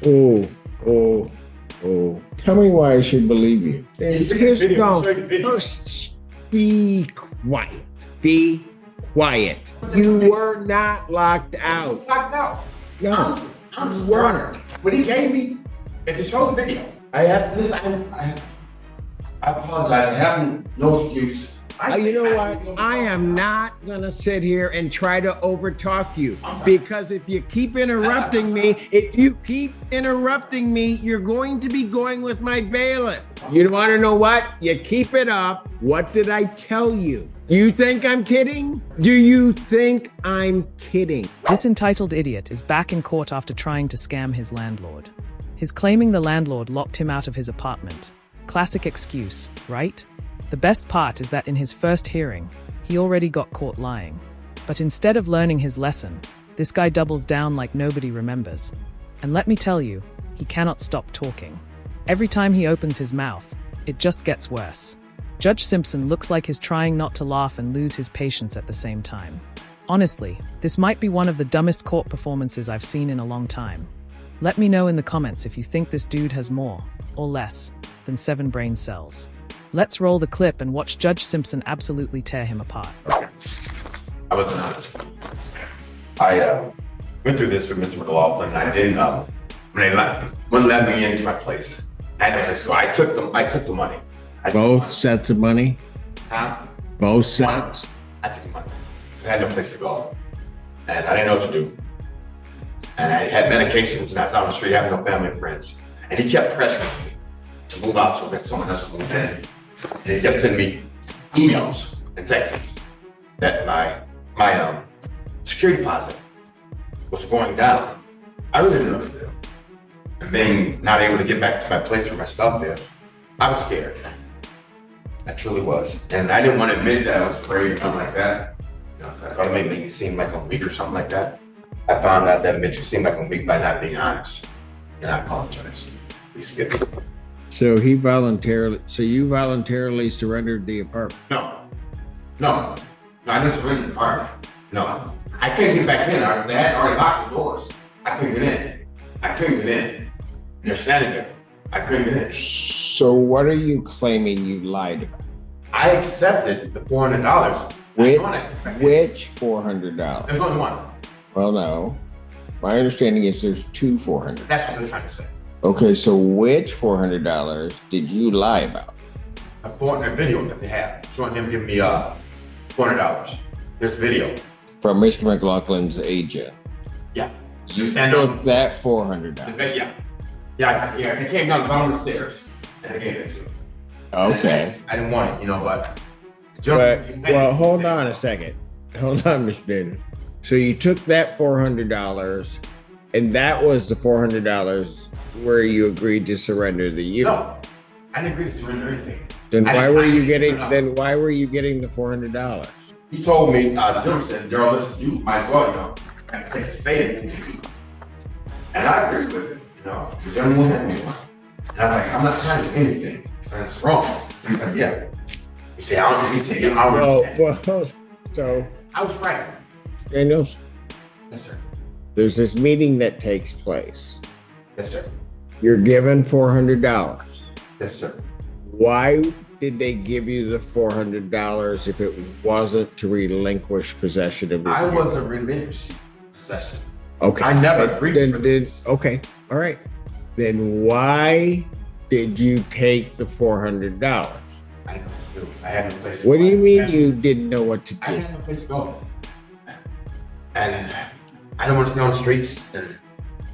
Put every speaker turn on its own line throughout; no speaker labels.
Oh, oh, oh. Tell me why I should believe you. Here's no. Be quiet. Be quiet. You were not locked out.
Locked out.
No,
Honestly,
you weren't.
when he gave me, if to show the video, I have this. I apologize. I have no excuse.
You know what? I am not gonna sit here and try to overtalk you because if you keep interrupting me, you're going to be going with my bailiff. You want to know what? You keep it up. What did I tell you? You think I'm kidding? Do you think I'm kidding?
This entitled idiot is back in court after trying to scam his landlord. He's claiming the landlord locked him out of his apartment. Classic excuse, right? The best part is that in his first hearing, he already got caught lying. But instead of learning his lesson, this guy doubles down like nobody remembers. And let me tell you, he cannot stop talking. Every time he opens his mouth, it just gets worse. Judge Simpson looks like he's trying not to laugh and lose his patience at the same time. Honestly, this might be one of the dumbest court performances I've seen in a long time. Let me know in the comments if you think this dude has more, or less, than 7 brain cells. Let's roll the clip and watch Judge Simpson absolutely tear him apart.
Okay. I wasn't honest. I went through this with Mr. McLaughlin. I didn't when they wouldn't let me into my place. So I took the money.
Both sets of money?
Huh?
Both sets?
I took the money because I had no place to go. And I didn't know what to do. And I had medications and I was out on the street having no family and friends. And he kept pressuring me to move out so that someone else would move in. And he kept sending me emails and texts that my security deposit was going down. I really didn't know what to do. And being not able to get back to my place where my stuff is, I was scared. I truly was. And I didn't want to admit that I was afraid or something like that. You know, I thought it might make me seem like I'm weak or something like that. I found out that it makes me seem like I'm weak by not being honest. And I apologize. Please forgive me.
So you voluntarily surrendered the apartment?
No, I didn't surrender the apartment. No, I couldn't get back in. They had already locked the doors. I couldn't get in. They're standing there. I couldn't get in.
So what are you claiming you lied about?
I accepted the $400.
Which $400?
There's only one.
Well, no. My understanding is there's two $400.
That's what they're trying to say.
Okay, so which $400 did you lie about?
A video that they have showing him giving me $400. This video.
From Mr. McLaughlin's agent?
Yeah.
You took that $400?
Yeah, they came down the bottom of the stairs and they gave it to me.
Okay.
I didn't want it, you know, but...
Well, hold on a second. Hold on, Mr. Daniel. So you took that $400 and that was the $400 where you agreed to surrender the unit?
No, I didn't agree to surrender anything.
Then why were you getting the $400?
He told me, the gentleman said, "Daryl, listen, you might as well, you know, have a place to stay in." And I agreed with it, you know, the gentleman had me one. And I was like, I'm not signing anything, that's wrong. He's like, yeah. He said, I don't
So
I was frightened.
Daniels?
Yes, sir.
There's this meeting that takes place.
Yes, sir.
You're given $400.
Yes, sir.
Why did they give you the $400 if it wasn't to relinquish possession of it?
I wasn't relinquishing possession.
Okay.
I never agreed to
this. Okay. All right. Then why did you take the $400?
I didn't know what to do. I had no place to go.
What do you mean you didn't know what to do?
I had no place to go. And I don't want to stay on the streets.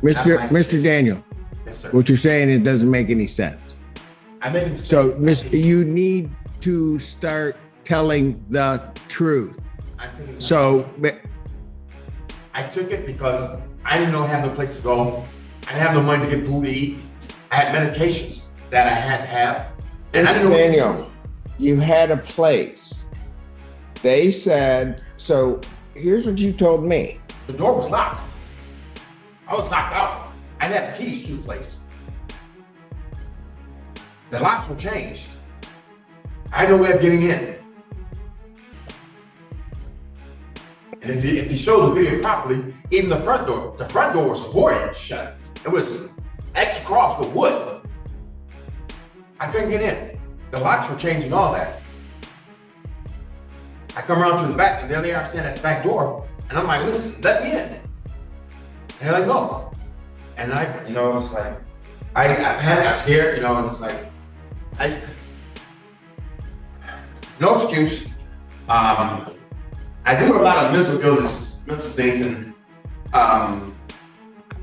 Mr. Daniel,
yes, sir.
what you're saying, it doesn't make any sense.
I made a mistake.
So, you need to start telling the truth.
I took it because I didn't have no place to go. I didn't have no money to get food to eat. I had medications that I had to have. And
Mr. Daniel, you had a place. They said, so here's what you told me.
The door was locked. I was locked out. I didn't have the keys to the place. The locks were changed. I had no way of getting in. And if you show the video properly, even the front door was boarded shut. It was extra cross with wood. I couldn't get in. The locks were changing, all that. I come around to the back, and there they are standing at the back door, and I'm like, listen, let me in. And they're like, no. And I, it's like, I panicked, I was scared, and it's like, no excuse. I do a lot of mental illnesses, mental things, and I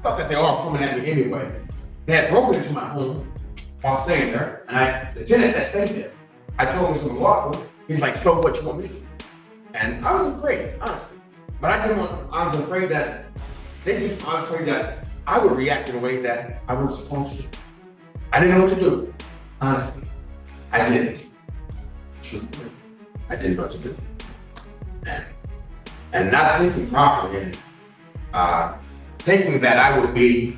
thought that they were all coming at me anyway. They had broken into my home while staying there, and the tenants that stayed there, I told Mr. McLaughlin, he's like, so what you want me to do? And I was afraid, honestly. But I was afraid that I was afraid that I would react in a way that I wasn't supposed to. I didn't know what to do, honestly. I didn't. Truthfully, I didn't know what to do. And not thinking properly, and thinking that I would be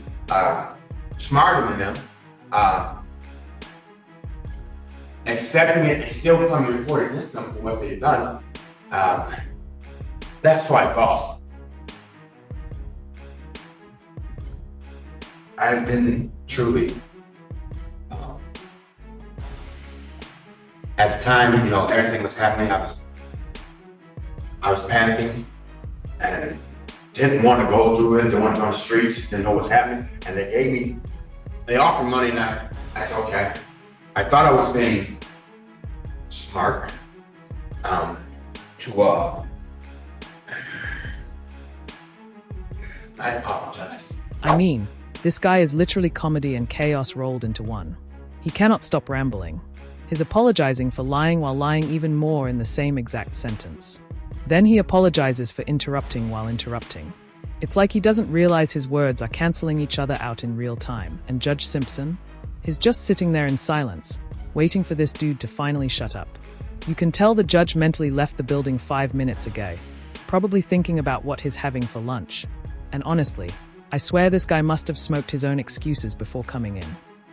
smarter than them, accepting it and still coming and reporting against them for what they've done. That's what I thought. I've been truly, at the time, everything was happening, I was panicking and didn't want to go through it, didn't want to go on the streets, didn't know what's happening. And they offered money, and I said, okay. I thought I was being smart, I apologize.
I mean, this guy is literally comedy and chaos rolled into one. He cannot stop rambling. He's apologizing for lying while lying even more in the same exact sentence. Then he apologizes for interrupting while interrupting. It's like he doesn't realize his words are canceling each other out in real time. And Judge Simpson? He's just sitting there in silence, waiting for this dude to finally shut up. You can tell the judge mentally left the building 5 minutes ago, probably thinking about what he's having for lunch. And honestly, I swear this guy must have smoked his own excuses before coming in.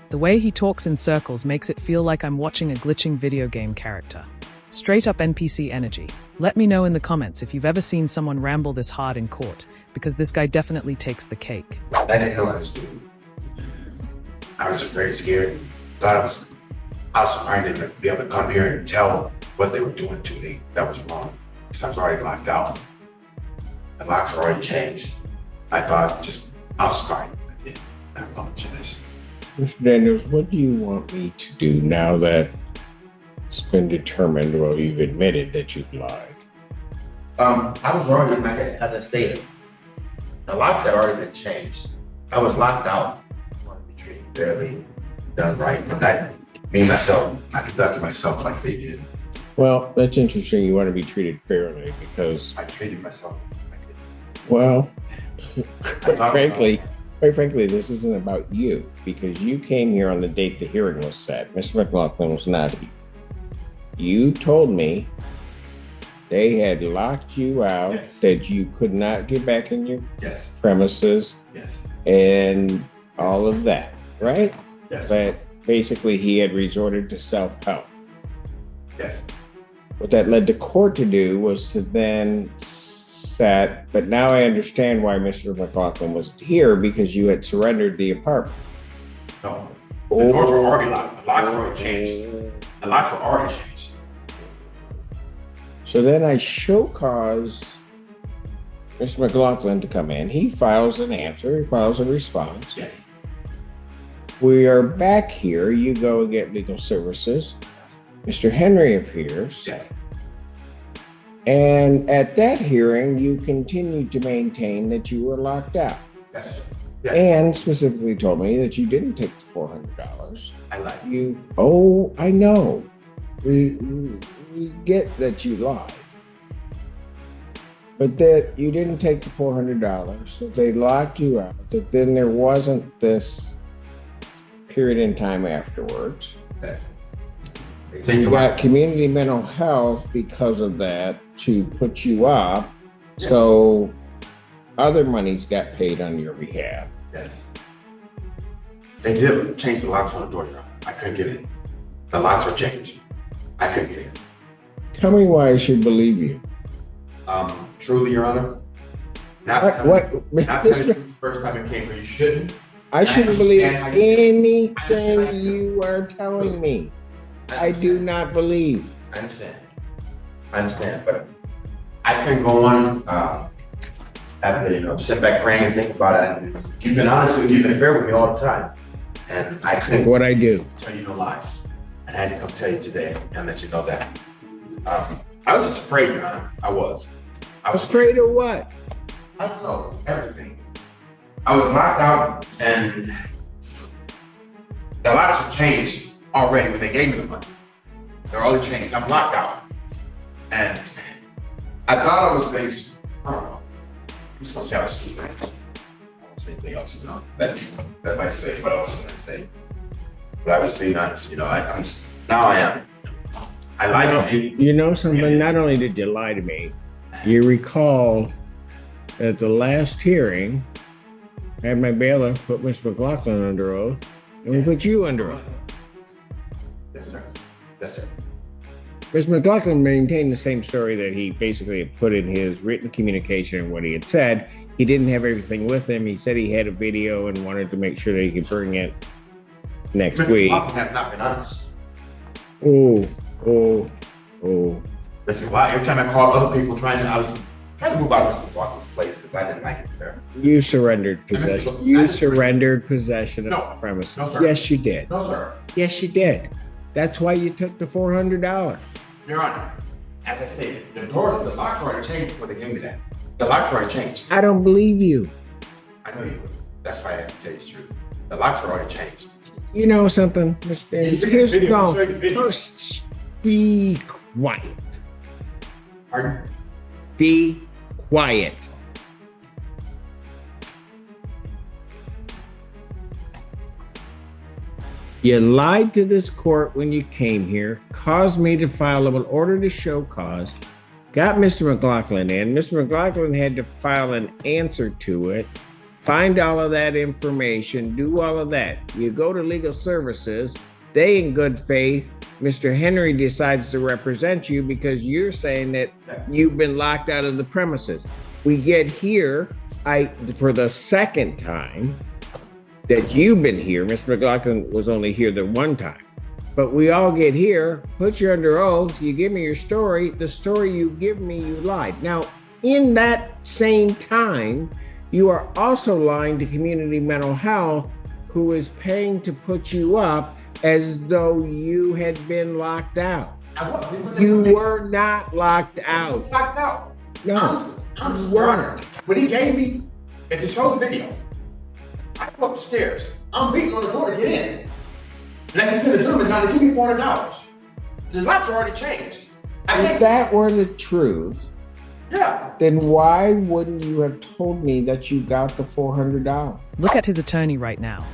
The way he talks in circles makes it feel like I'm watching a glitching video game character. Straight up NPC energy. Let me know in the comments if you've ever seen someone ramble this hard in court, because this guy definitely takes the cake.
I didn't know what I was doing. I was very scared. I was trying to be able to come here and tell what they were doing to me that was wrong. Because I was already locked out. The locks were already changed. I thought I was fine. I apologize.
Mr. Daniels, what do you want me to do now that it's been determined, well, you've admitted that you've lied?
I was already, as I stated, the locks had already been changed. I was locked out. I wanted to be treated fairly, done right. But I conducted myself like they did.
Well, that's interesting. You want to be treated fairly because
I treated myself like they did.
Well, quite frankly, this isn't about you because you came here on the date the hearing was set. Mr. McLaughlin was not here. You told me they had locked you out,
yes,
that you could not get back in your
yes,
premises,
yes,
and all of that, right?
Yes.
But basically he had resorted to self-help.
Yes.
What that led the court to do was to then set, but now I understand why Mr. McLaughlin was here, because you had surrendered the apartment.
No. The doors were already locked. The locks were already changed. The locks were already changed.
So then I show cause Mr. McLaughlin to come in. He files an answer. He files a response.
Yeah.
We are back here. You go and get legal services. Mr. Henry appears.
Yes.
And at that hearing, you continued to maintain that you were locked out.
Yes. Yes.
And specifically told me that you didn't take the $400.
I lied.
I know. We get that you lied. But that you didn't take the $400, that they locked you out, that then there wasn't this period in time afterwards.
Yes.
You got community mental health because of that to put you up.
Yes.
So other monies got paid on your behalf.
Yes. They did change the locks on the door, Your Honor. I couldn't get in. The locks were changed. I couldn't get in.
Tell me why I should believe you.
Truly, Your Honor, not telling you the first time it came here, you shouldn't.
I shouldn't believe anything you are telling me. I do not believe.
I understand, but I couldn't go on after, sit back praying and think about it. And you've been honest with me, you've been fair with me all the time. And I couldn't
What I do.
tell you no lies. And I had to come tell you today and let you know that. I was just afraid, Your Honor. I was
Afraid of what?
I don't know, everything. I was locked out and the lots have changed already when they gave me the money. They're already changed. I'm locked out. And I thought I was based, I don't know. I'm supposed to say I was stupid. I won't say anything else, that might say what else can I say. But I was being honest, now I am. I lied to you.
You know something? Not only did you lie to me, you recall at the last hearing, I had my bailiff put Mr. McLaughlin under oath, and we put you under oath.
Yes, sir. Yes, sir.
Mr. McLaughlin maintained the same story that he basically had put in his written communication and what he had said. He didn't have everything with him. He said he had a video and wanted to make sure that he could bring it next week.
Mr. McLaughlin have not been honest.
Oh.
Listen, every time I called other people I was trying to move out of Mr. McLaughlin's place because I didn't like it there.
You surrendered possession. You surrendered possession of
No.
the premises.
No, sir.
Yes, you did.
No, sir.
Yes, you did. That's why you took the $400.
Your Honor, as I stated, the locks already changed before they gave me that. The locks already changed.
I don't believe you.
I know you would. That's why I have to tell you the truth. The locks are already changed.
You know something, Mr. Here's
Video,
no.
show you the video.
First, be quiet.
Pardon?
Be quiet. You lied to this court when you came here, caused me to file an order to show cause, got Mr. McLaughlin in. Mr. McLaughlin had to file an answer to it, find all of that information, do all of that. You go to legal services, they in good faith, Mr. Henry decides to represent you because you're saying that you've been locked out of the premises. We get here, for the second time that you've been here, Mr. McLaughlin was only here the one time, but we all get here, put you under oath, you give me your story, the story you give me, you lied. Now, in that same time, you are also lying to Community Mental Health, who is paying to put you up as though you had been locked out. You were not locked out.
Locked out.
No,
Honestly,
you weren't.
when he gave me, and to show the video, I go up the stairs. I'm beating on the door to get in. And I said to the gentleman, now they give me $400. The locks are already changed.
If that were the truth,
Yeah.
then why wouldn't you have told me that you got the $400?
Look at his attorney right now.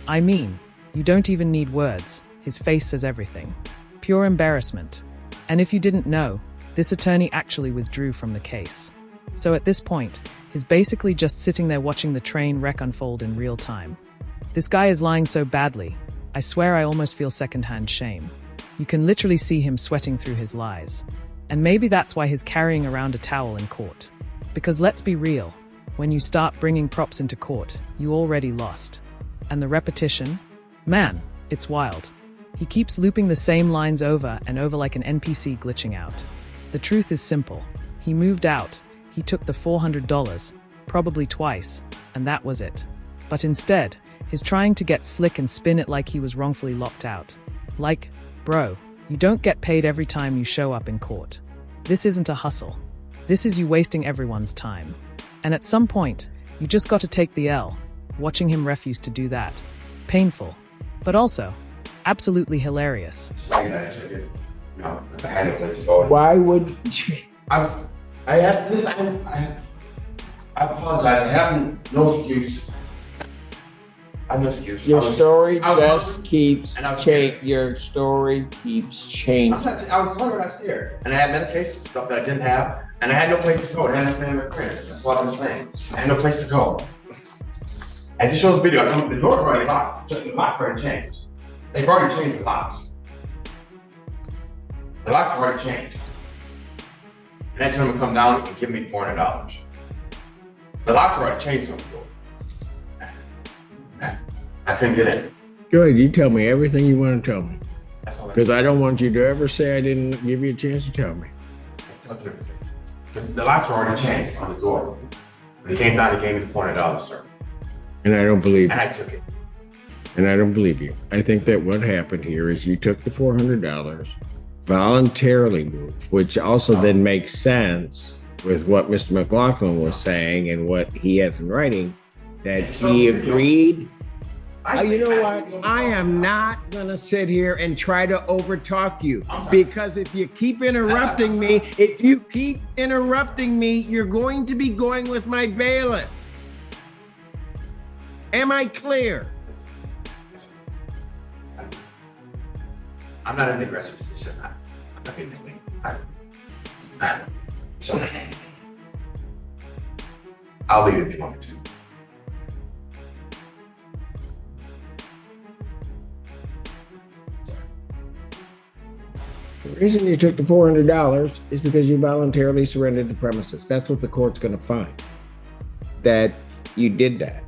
I mean, you don't even need words. His face says everything. Pure embarrassment. And if you didn't know, this attorney actually withdrew from the case. So at this point, he's basically just sitting there watching the train wreck unfold in real time. This guy is lying so badly, I swear I almost feel secondhand shame. You can literally see him sweating through his lies. And maybe that's why he's carrying around a towel in court. Because let's be real, when you start bringing props into court, you already lost. And the repetition? Man, it's wild. He keeps looping the same lines over and over like an NPC glitching out. The truth is simple. He moved out. He took the $400, probably twice, and that was it. But instead, he's trying to get slick and spin it like he was wrongfully locked out. Like, bro, you don't get paid every time you show up in court. This isn't a hustle. This is you wasting everyone's time. And at some point, you just got to take the L. Watching him refuse to do that. Painful. But also, absolutely hilarious.
I had a place to go.
Why would you?
I apologize. I have no excuse. I have no excuse.
Your story
Your
story keeps changing.
I was telling what I said. And I had medication stuff that I didn't have. And I had no place to go. I had no family or friends. That's what I was saying. I had no place to go. As he shows the video, the door's already locked. The locks already changed. They've already changed the locks. The locks are already changed. And that gentleman come down and give me $400. The locks are already changed on the door. I couldn't get in.
Good, you tell me everything you want to tell me.
That's all I
Because I don't want you to ever say I didn't give you a chance to tell me.
told you everything. The locks were already changed on the door. When he came down, he gave me the $400, sir.
And I don't believe
And
you.
I took it.
And I don't believe you. I think that what happened here is you took the $400, voluntarily moved, which also then makes sense with what Mr. McLaughlin was saying and what he has in writing, that he agreed. You know what? I am not going to sit here and try to overtalk you, because if you keep interrupting me, you're going to be going with my bailiff. Am I clear?
I'm not in an aggressive position. I'm not being mean. So, I'll leave it if you want me to.
The reason you took the $400 is because you voluntarily surrendered the premises. That's what the court's going to find, that you did that.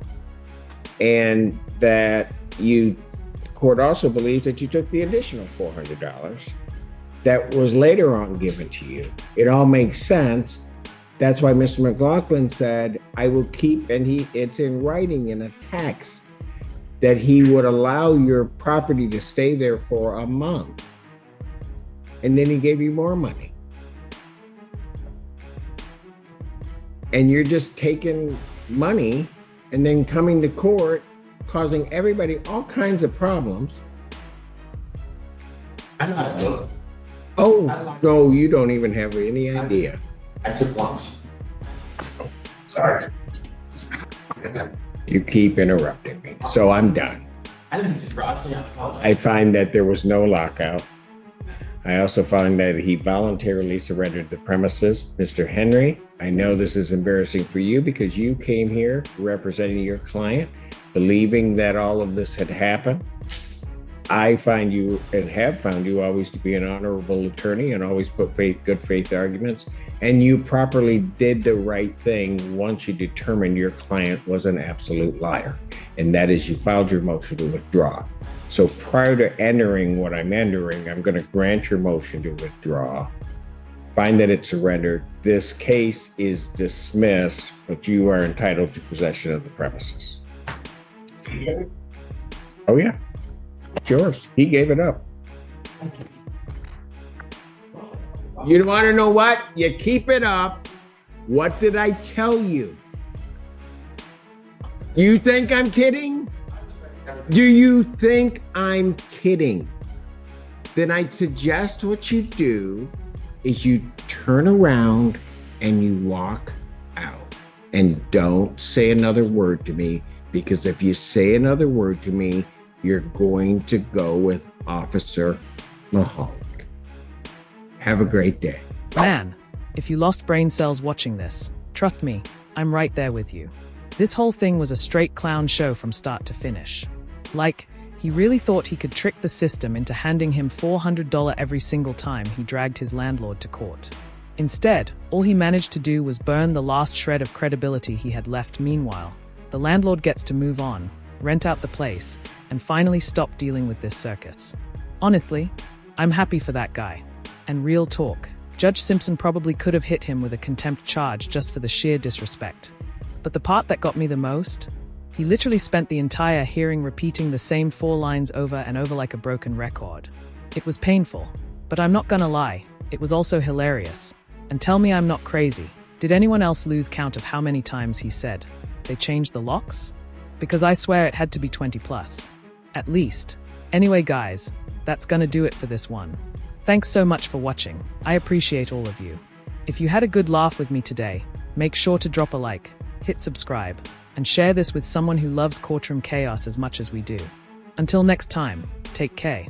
And that the court also believes that you took the additional $400 that was later on given to you. It all makes sense. That's why Mr. McLaughlin said, I will keep, and it's in writing in a text, that he would allow your property to stay there for a month. And then he gave you more money. And you're just taking money and then coming to court, causing everybody all kinds of problems.
I know how to do it.
Oh, no, you don't even have any idea.
I took once. Sorry.
You keep interrupting me, so I'm done.
I didn't mean to interrupt. I apologize.
I find that there was no lockout. I also find that he voluntarily surrendered the premises. Mr. Henry, I know this is embarrassing for you because you came here representing your client, believing that all of this had happened. I find you, and have found you, always to be an honorable attorney and always put good faith arguments. And you properly did the right thing once you determined your client was an absolute liar. And that is, you filed your motion to withdraw. So prior to entering what I'm entering, I'm going to grant your motion to withdraw, find that it's surrendered. This case is dismissed, but you are entitled to possession of the premises. Oh yeah, it's yours. He gave it up. You want to know what? You keep it up. What did I tell you? You think I'm kidding? Do you think I'm kidding? Then I'd suggest what you do is you turn around and you walk out. And don't say another word to me, because if you say another word to me, you're going to go with Officer Mahoney. Have a great day.
Man, if you lost brain cells watching this, trust me, I'm right there with you. This whole thing was a straight clown show from start to finish. Like, he really thought he could trick the system into handing him $400 every single time he dragged his landlord to court. Instead, all he managed to do was burn the last shred of credibility he had left. Meanwhile, the landlord gets to move on, rent out the place, and finally stop dealing with this circus. Honestly, I'm happy for that guy. And real talk, Judge Simpson probably could have hit him with a contempt charge just for the sheer disrespect. But the part that got me the most? He literally spent the entire hearing repeating the same 4 lines over and over like a broken record. It was painful, but I'm not gonna lie, it was also hilarious. And tell me I'm not crazy. Did anyone else lose count of how many times he said, "They changed the locks"? Because I swear it had to be 20 plus. At least. Anyway guys, that's gonna do it for this one. Thanks so much for watching. I appreciate all of you. If you had a good laugh with me today, make sure to drop a like, hit subscribe, and share this with someone who loves courtroom chaos as much as we do. Until next time, take care.